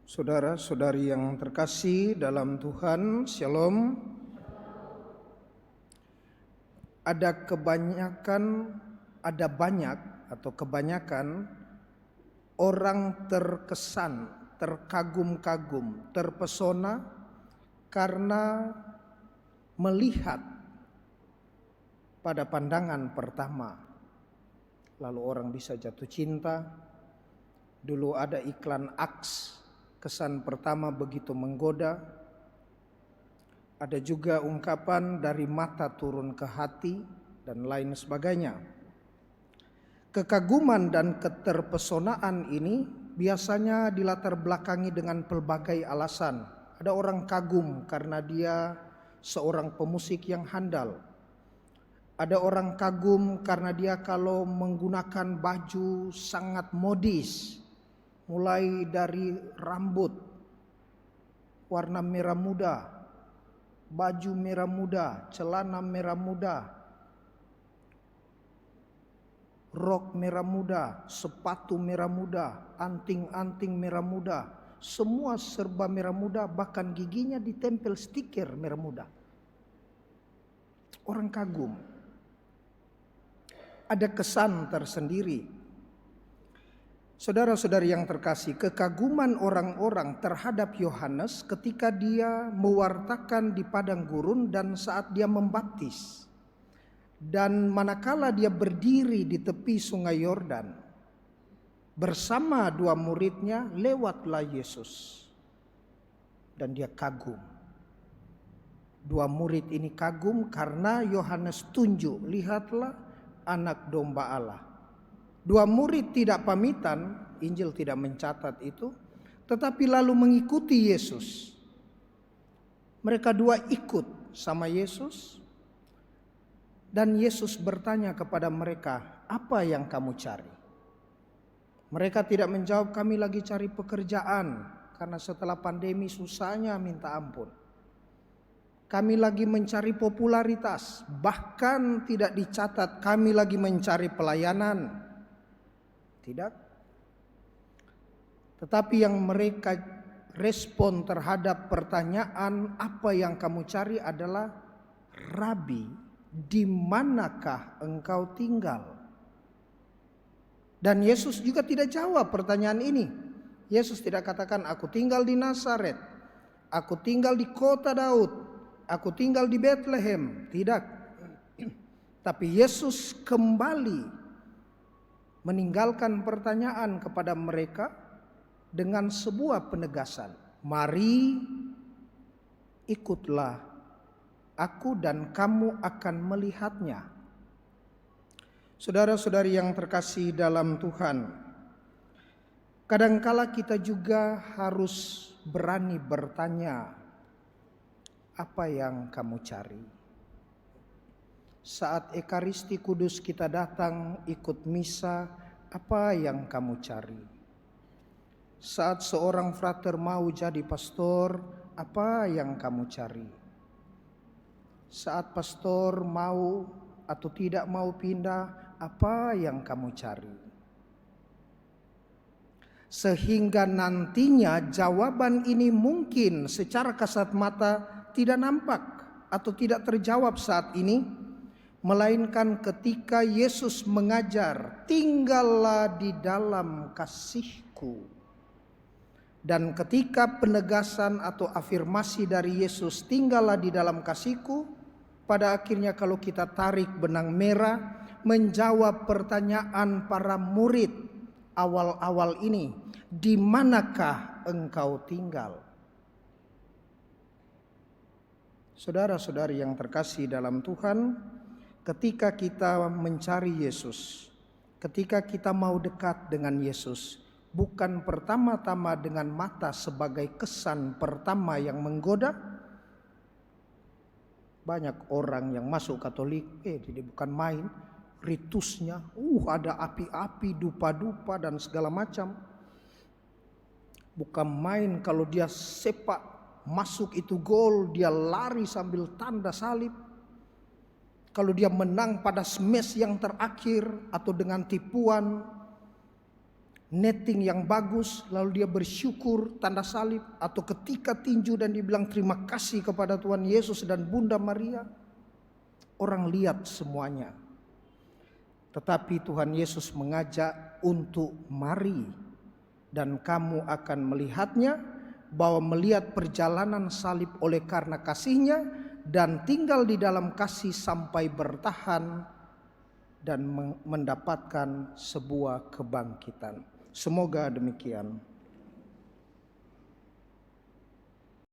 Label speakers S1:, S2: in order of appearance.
S1: Saudara-saudari yang terkasih dalam Tuhan, Shalom. Kebanyakan orang terkesan, terkagum-kagum, terpesona karena melihat pada pandangan pertama. Lalu orang bisa jatuh cinta. Dulu ada iklan Axe, kesan pertama begitu menggoda. Ada juga ungkapan dari mata turun ke hati dan lain sebagainya. Kekaguman dan keterpesonaan ini biasanya dilatar belakangi dengan pelbagai alasan. Ada orang kagum karena dia seorang pemusik yang handal. Ada orang kagum karena dia kalau menggunakan baju sangat modis. Mulai dari rambut warna merah muda, baju merah muda, celana merah muda, rok merah muda, sepatu merah muda, anting-anting merah muda, semua serba merah muda, bahkan giginya ditempel stiker merah muda. Orang kagum. Ada kesan tersendiri. Saudara-saudari yang terkasih, kekaguman orang-orang terhadap Yohanes ketika dia mewartakan di padang gurun dan saat dia membaptis. Dan manakala dia berdiri di tepi sungai Yordan bersama dua muridnya, lewatlah Yesus. Dan dia kagum. Dua murid ini kagum karena Yohanes tunjuk, lihatlah anak domba Allah. Dua murid tidak pamitan, Injil tidak mencatat itu, tetapi lalu mengikuti Yesus. Mereka dua ikut sama Yesus, dan Yesus bertanya kepada mereka, apa yang kamu cari? Mereka tidak menjawab, kami lagi cari pekerjaan, karena setelah pandemi susahnya minta ampun. Kami lagi mencari popularitas, bahkan tidak dicatat kami lagi mencari pelayanan. Tidak. Tetapi yang mereka respon terhadap pertanyaan apa yang kamu cari adalah, Rabi, di manakah engkau tinggal? Dan Yesus juga tidak jawab pertanyaan ini. Yesus tidak katakan aku tinggal di Nazaret, aku tinggal di kota Daud, aku tinggal di Bethlehem. Tidak. Tapi Yesus kembali meninggalkan pertanyaan kepada mereka dengan sebuah penegasan. Mari ikutlah aku dan kamu akan melihatnya. Saudara-saudari yang terkasih dalam Tuhan, kadangkala kita juga harus berani bertanya, apa yang kamu cari? Saat Ekaristi Kudus kita datang ikut misa, apa yang kamu cari? Saat seorang frater mau jadi pastor, apa yang kamu cari? Saat pastor mau atau tidak mau pindah, apa yang kamu cari? Sehingga nantinya jawaban ini mungkin secara kasat mata tidak nampak atau tidak terjawab saat ini, melainkan ketika Yesus mengajar, tinggallah di dalam kasihku. Dan ketika penegasan atau afirmasi dari Yesus, tinggallah di dalam kasihku, pada akhirnya kalau kita tarik benang merah, menjawab pertanyaan para murid awal-awal ini, di manakah engkau tinggal? Saudara-saudari yang terkasih dalam Tuhan, ketika kita mencari Yesus, ketika kita mau dekat dengan Yesus, bukan pertama-tama dengan mata sebagai kesan pertama yang menggoda. Banyak orang yang masuk Katolik, jadi bukan main, ritusnya, ada api-api, dupa-dupa dan segala macam. Bukan main kalau dia sepak, masuk itu gol, dia lari sambil tanda salib. Kalau dia menang pada smash yang terakhir atau dengan tipuan, netting yang bagus, lalu dia bersyukur tanda salib, atau ketika tinju dan dibilang terima kasih kepada Tuhan Yesus dan Bunda Maria, orang lihat semuanya. Tetapi Tuhan Yesus mengajak untuk mari, dan kamu akan melihatnya, bahwa melihat perjalanan salib oleh karena kasihnya, dan tinggal di dalam kasih sampai bertahan dan mendapatkan sebuah kebangkitan. Semoga demikian.